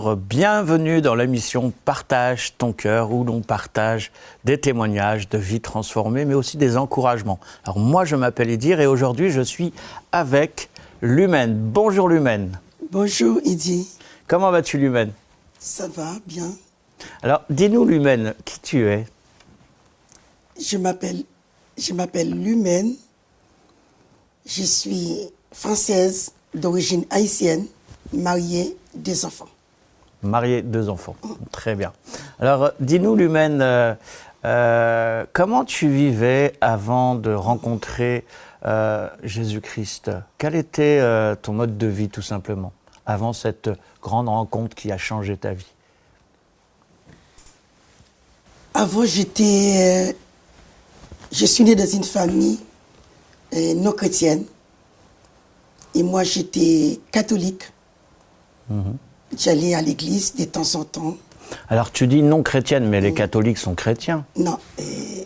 auditeurs, bienvenue dans l'émission Partage ton cœur où l'on partage des témoignages de vie transformée mais aussi des encouragements. Alors moi je m'appelle Edir et aujourd'hui je suis avec Lumène. Bonjour Lumène. Bonjour Edir. Comment vas-tu Lumène? Ça va, bien. Alors dis-nous Lumène, qui tu es? Je m'appelle Lumène. Je suis française d'origine haïtienne, mariée, 2 enfants. Mariée, 2 enfants. Très bien. Alors, dis-nous, Lumène, comment tu vivais avant de rencontrer Jésus-Christ? Quel était ton mode de vie, tout simplement, avant cette grande rencontre qui a changé ta vie? Avant, je suis née dans une famille non chrétienne. Et moi, j'étais catholique. J'allais à l'église de temps en temps. Alors, tu dis non chrétienne, mais les catholiques sont chrétiens. Non,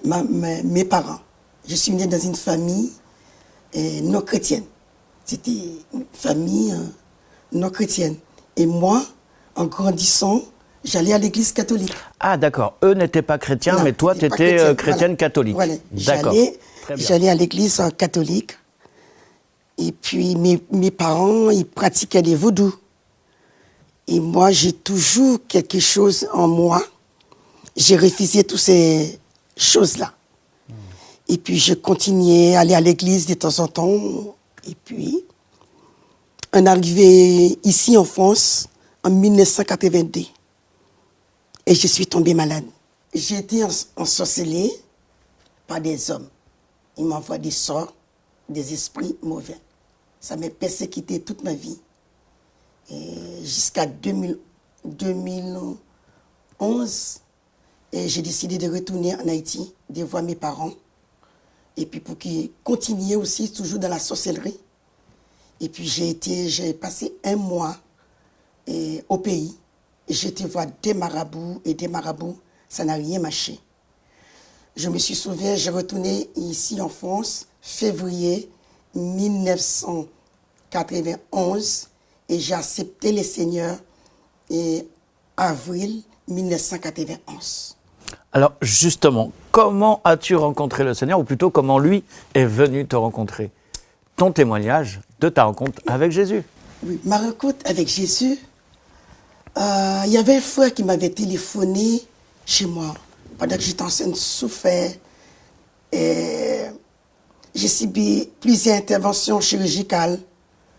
mes parents. Je suis née dans une famille non chrétienne. C'était une famille non chrétienne. Et moi, en grandissant, j'allais à l'église catholique. Ah, d'accord. Eux n'étaient pas chrétiens, Non, mais toi, tu étais chrétienne catholique. Voilà. D'accord. J'allais à l'église catholique. Et puis, mes parents, ils pratiquaient les vaudous. Et moi, j'ai toujours quelque chose en moi. J'ai refusé toutes ces choses-là. Et puis, je continuais à aller à l'église de temps en temps. Et puis, on est arrivé ici en France en 1982. Et je suis tombée malade. J'ai été ensorcelée par des hommes. Ils m'envoient des sorts, des esprits mauvais. Ça m'a persécuté toute ma vie. Jusqu'à 2011, et j'ai décidé de retourner en Haïti, de voir mes parents. Et puis pour qu'ils continuaient aussi toujours dans la sorcellerie. Et puis j'ai passé 1 mois au pays. Et j'ai été voir des marabouts, ça n'a rien marché. Je me suis souvenu, j'ai retourné ici en France, février 1991, et j'ai accepté le Seigneur en avril 1991. Alors justement, comment as-tu rencontré le Seigneur, ou plutôt comment lui est venu te rencontrer? Ton témoignage de ta rencontre avec Jésus. Oui, ma rencontre avec Jésus, il y avait un frère qui m'avait téléphoné chez moi pendant que j'étais enceinte, souffert. J'ai subi plusieurs interventions chirurgicales.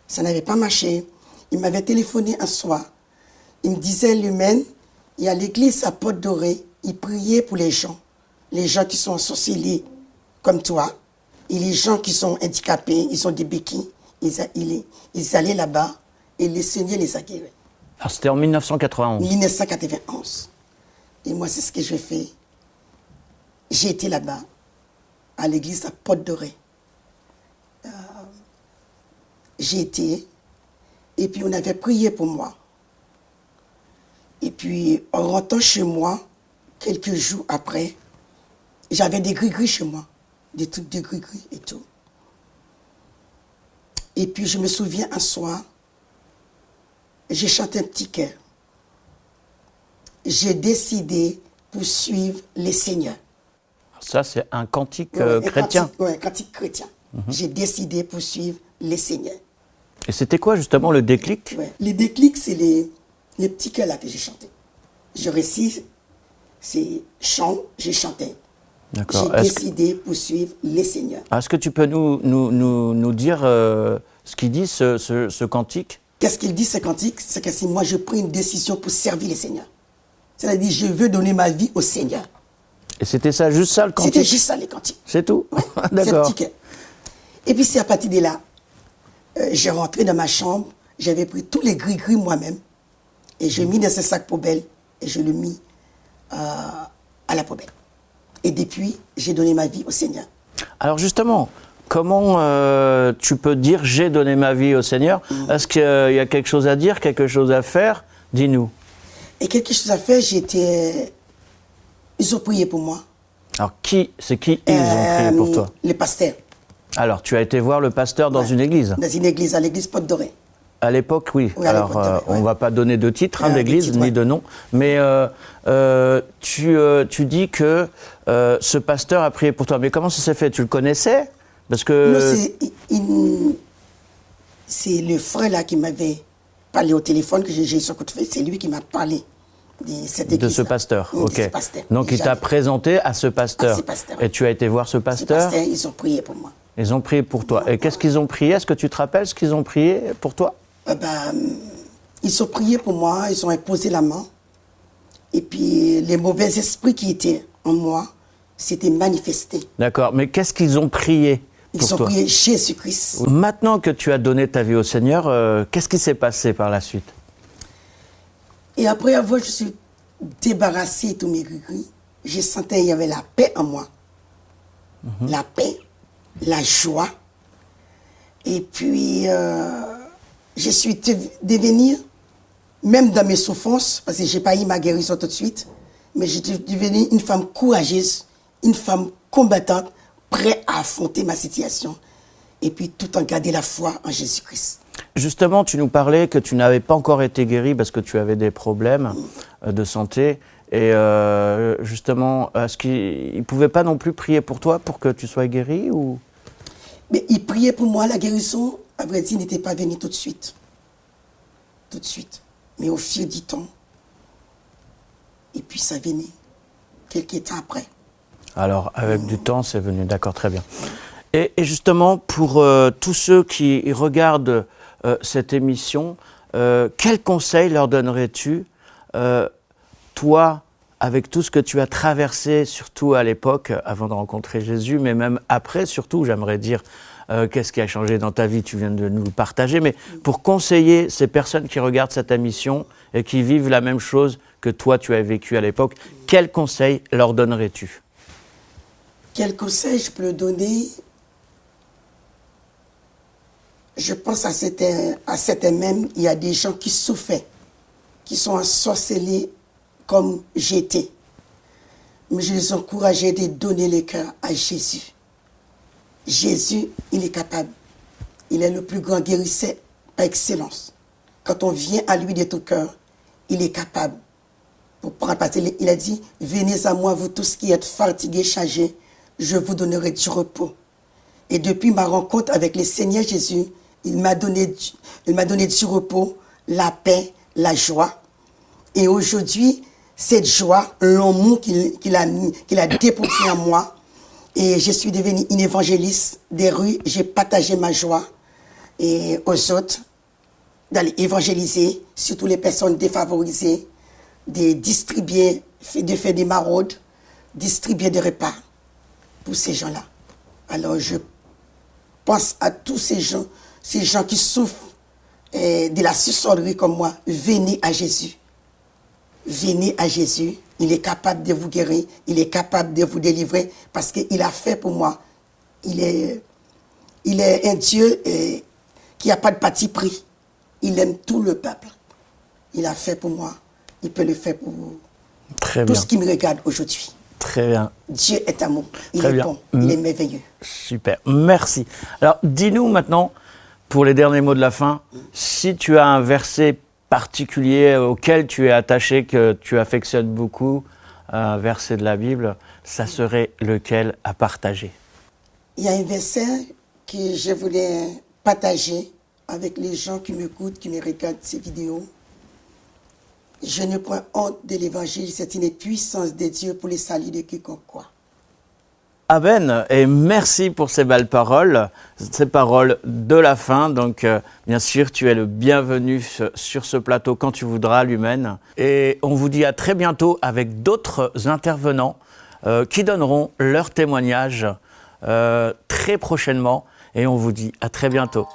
Ça n'avait pas marché. Il m'avait téléphoné un soir. Il me disait, Lumène, il y a l'église à Porte-Dorée. Il priait pour les gens qui sont ensorcelés comme toi, et les gens qui sont handicapés, ils ont des béquilles. Ils allaient là-bas et le Seigneur les a guéris. Alors c'était en 1991. 1991. Et moi, c'est ce que j'ai fait. J'ai été là-bas, à l'église à Porte-Dorée. J'ai été, et puis on avait prié pour moi. Et puis, en rentrant chez moi, quelques jours après, j'avais des gris-gris chez moi, des trucs de gris-gris et tout. Et puis, je me souviens un soir, j'ai chanté un petit chœur. J'ai décidé pour suivre les seigneurs. Ça, c'est un cantique chrétien. Oui, un cantique chrétien. J'ai décidé pour suivre les seigneurs. Et c'était quoi justement le déclic? Le déclic, c'est les petits chœurs là que j'ai chantés. Je récite ces chants, j'ai chanté. D'accord. J'ai décidé pour suivre les seigneurs. Est-ce que tu peux nous dire ce qu'il dit, ce cantique? Qu'est-ce qu'il dit, ce cantique? C'est que si moi je prends une décision pour servir les seigneurs. C'est-à-dire, je veux donner ma vie au Seigneur. Et c'était ça, juste ça le cantique? C'était juste ça, les cantiques. C'est tout? Ouais, D'accord. Et puis c'est à partir de là, j'ai rentré dans ma chambre, j'avais pris tous les gris-gris moi-même, et je l'ai mis dans ce sac poubelle, et je l'ai mis à la poubelle. Et depuis, j'ai donné ma vie au Seigneur. Alors justement, comment tu peux dire « j'ai donné ma vie au Seigneur » Est-ce qu'il y a quelque chose à dire, quelque chose à faire? Dis-nous. Et quelque chose à faire, ils ont prié pour moi. Alors, c'est qui ils ont prié pour toi? Les pasteurs. Alors, tu as été voir le pasteur dans une église? Dans une église, à l'église Porte-Dorée. À l'époque, oui. Oui, à Alors, l'époque, ouais. on ne va pas donner de titre d'église, titres, ni ouais. de nom. Mais tu dis que ce pasteur a prié pour toi. Mais comment ça s'est fait? Tu le connaissais? Parce que... Non, c'est le frère là qui m'avait parlé au téléphone, que j'ai eu son coup de fil. C'est lui qui m'a parlé de cette église. De ce pasteur, Oui, ok. de ce pasteur. Donc, il t'a présenté à ce pasteur. À ce pasteur, oui. Et tu as été voir ce Ce pasteur? pasteur, ils ont prié pour moi. Ils ont prié pour toi. Et qu'est-ce qu'ils ont prié? Est-ce que tu te rappelles ce qu'ils ont prié pour toi? Ils ont prié pour moi, ils ont imposé la main. Et puis, les mauvais esprits qui étaient en moi s'étaient manifestés. D'accord. Mais qu'est-ce qu'ils ont prié pour Ils ont toi? prié Jésus-Christ. Maintenant que tu as donné ta vie au Seigneur, qu'est-ce qui s'est passé par la suite? Et après avoir, je suis débarrassée de tous mes gris-gris. Je sentais qu'il y avait la paix en moi. La paix, la joie. Et puis, je suis devenue, même dans mes souffrances, parce que je n'ai pas eu ma guérison tout de suite, mais je suis devenue une femme courageuse, une femme combattante, prête à affronter ma situation. Et puis, tout en gardant la foi en Jésus-Christ. Justement, tu nous parlais que tu n'avais pas encore été guéri parce que tu avais des problèmes de santé. Et justement, est-ce qu'il ne pouvait pas non plus prier pour toi pour que tu sois guéri ou... Mais il priait pour moi, la guérison, à vrai dire, n'était pas venue tout de suite. Tout de suite. Mais au fil du temps, et puis ça venait quelques temps après. Alors, avec du temps, c'est venu. D'accord, très bien. Et justement, pour tous ceux qui regardent cette émission, quel conseil leur donnerais-tu, toi, avec tout ce que tu as traversé, surtout à l'époque, avant de rencontrer Jésus, mais même après, surtout, j'aimerais dire, qu'est-ce qui a changé dans ta vie, tu viens de nous le partager, mais pour conseiller ces personnes qui regardent cette émission et qui vivent la même chose que toi, tu as vécu à l'époque, quel conseil leur donnerais-tu? Quel conseil je peux leur donner? Je pense à certains même, il y a des gens qui souffraient, qui sont ensorcelés comme j'étais. Mais je les encourageais de donner le cœur à Jésus. Jésus, il est capable. Il est le plus grand guérisseur par excellence. Quand on vient à lui de tout cœur, il est capable. Pour prendre, parce qu'il a dit, venez à moi, vous tous qui êtes fatigués, chargés, je vous donnerai du repos. Et depuis ma rencontre avec le Seigneur Jésus, il m'a donné du repos, la paix, la joie. Et aujourd'hui, cette joie, l'amour qu'il a déposé en moi, et je suis devenue une évangéliste des rues, j'ai partagé ma joie et aux autres, d'aller évangéliser, surtout les personnes défavorisées, de distribuer, de faire des maraudes, distribuer des repas pour ces gens-là. Alors je pense à tous ces gens qui souffrent de la sorcellerie comme moi. Venez à Jésus. Venez à Jésus. Il est capable de vous guérir. Il est capable de vous délivrer parce qu'il a fait pour moi. Il est un Dieu qui n'a pas de parti pris. Il aime tout le peuple. Il a fait pour moi. Il peut le faire pour tout ce qui me regarde aujourd'hui. Très bien. Dieu est amour. Il Très est bien. bon. Il est merveilleux. Super. Merci. Alors, dis-nous maintenant, pour les derniers mots de la fin, si tu as un verset particulier auquel tu es attaché, que tu affectionnes beaucoup, un verset de la Bible, ça serait lequel à partager? Il y a un verset que je voulais partager avec les gens qui m'écoutent, qui me regardent ces vidéos. Je ne prends honte de l'évangile, c'est une puissance de Dieu pour le salut de quiconque croit. Amen, et merci pour ces belles paroles de la fin. Donc, bien sûr, tu es le bienvenu sur ce plateau quand tu voudras, Lumen. Et on vous dit à très bientôt avec d'autres intervenants qui donneront leur témoignage très prochainement. Et on vous dit à très bientôt.